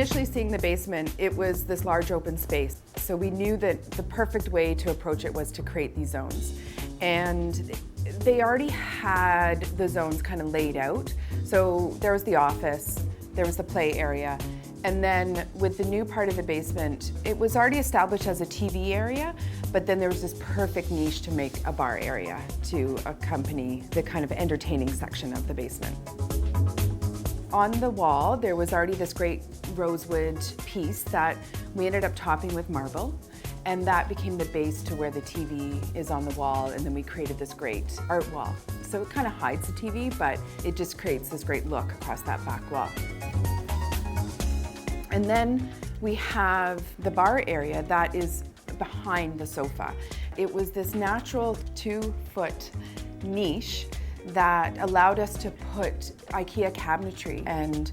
Initially seeing the basement, it was this large open space. So we knew that the perfect way to approach it was to create these zones. And they already had the zones kind of laid out. So there was the office, there was the play area, and then with the new part of the basement, it was already established as a TV area, but then there was this perfect niche to make a bar area to accompany the kind of entertaining section of the basement. On the wall, there was already this great rosewood piece that we ended up topping with marble, and that became the base to where the TV is on the wall, and then we created this great art wall. So it kind of hides the TV, but it just creates this great look across that back wall. And then we have the bar area that is behind the sofa. It was this natural 2-foot niche that allowed us to put IKEA cabinetry, and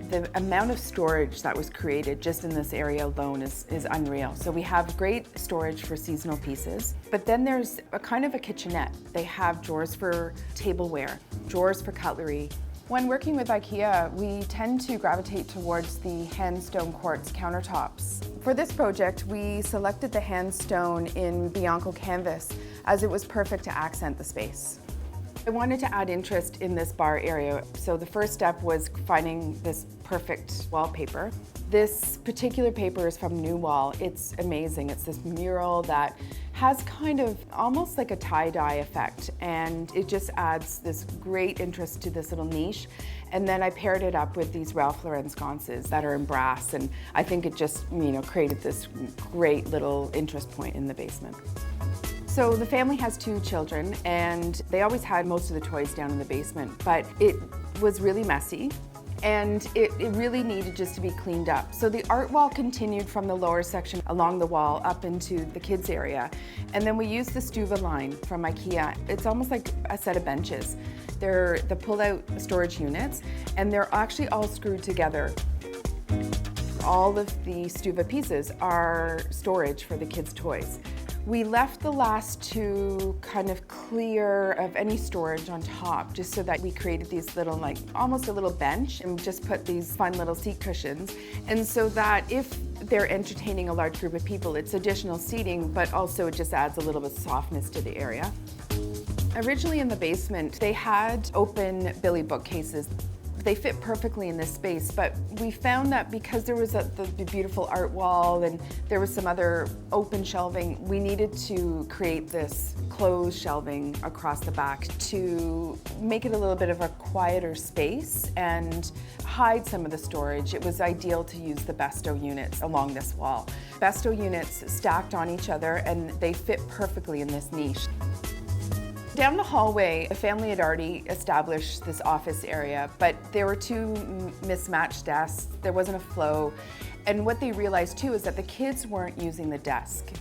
the amount of storage that was created just in this area alone is unreal. So we have great storage for seasonal pieces, but then there's a kind of a kitchenette. They have drawers for tableware, drawers for cutlery. When working with IKEA, we tend to gravitate towards the handstone quartz countertops. For this project, we selected the handstone in Bianco canvas as it was perfect to accent the space. I wanted to add interest in this bar area, so the first step was finding this perfect wallpaper. This particular paper is from New Wall. It's amazing. It's this mural that has kind of almost like a tie-dye effect, and it just adds this great interest to this little niche. And then I paired it up with these Ralph Lauren sconces that are in brass, and I think it just, created this great little interest point in the basement. So the family has 2 children, and they always had most of the toys down in the basement, but it was really messy, and it really needed just to be cleaned up. So the art wall continued from the lower section along the wall up into the kids area, and then we used the Stuva line from IKEA. It's almost like a set of benches. They're the pull-out storage units, and they're actually all screwed together. All of the Stuva pieces are storage for the kids' toys. We left the last 2 kind of clear of any storage on top, just so that we created these little, like almost a little bench, and just put these fun little seat cushions. And so that if they're entertaining a large group of people, it's additional seating, but also it just adds a little bit of softness to the area. Originally in the basement, they had open Billy bookcases. They fit perfectly in this space, but we found that because there was the beautiful art wall and there was some other open shelving, we needed to create this closed shelving across the back to make it a little bit of a quieter space and hide some of the storage. It was ideal to use the Besto units along this wall. Besto units stacked on each other, and they fit perfectly in this niche. Down the hallway, the family had already established this office area, but there were 2 mismatched desks, there wasn't a flow, and what they realized too is that the kids weren't using the desk.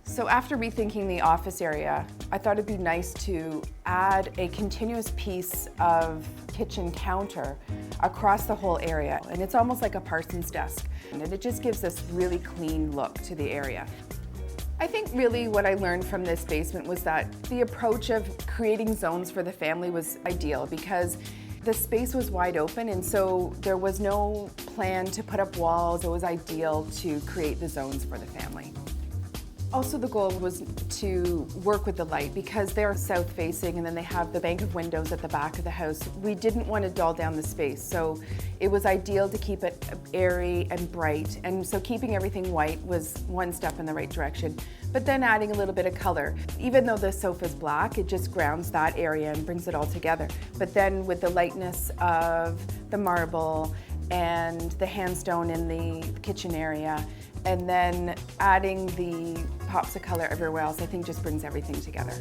So after rethinking the office area, I thought it'd be nice to add a continuous piece of kitchen counter across the whole area, and it's almost like a parson's desk, and it just gives this really clean look to the area. I think really what I learned from this basement was that the approach of creating zones for the family was ideal, because the space was wide open, and so there was no plan to put up walls. It was ideal to create the zones for the family. Also, the goal was to work with the light, because they're south facing and then they have the bank of windows at the back of the house. We didn't want to dull down the space, so it was ideal to keep it airy and bright, and so keeping everything white was one step in the right direction, but then adding a little bit of color. Even though the sofa's black, it just grounds that area and brings it all together. But then with the lightness of the marble and the handstone in the kitchen area, and then adding the pops of color everywhere else, I think just brings everything together.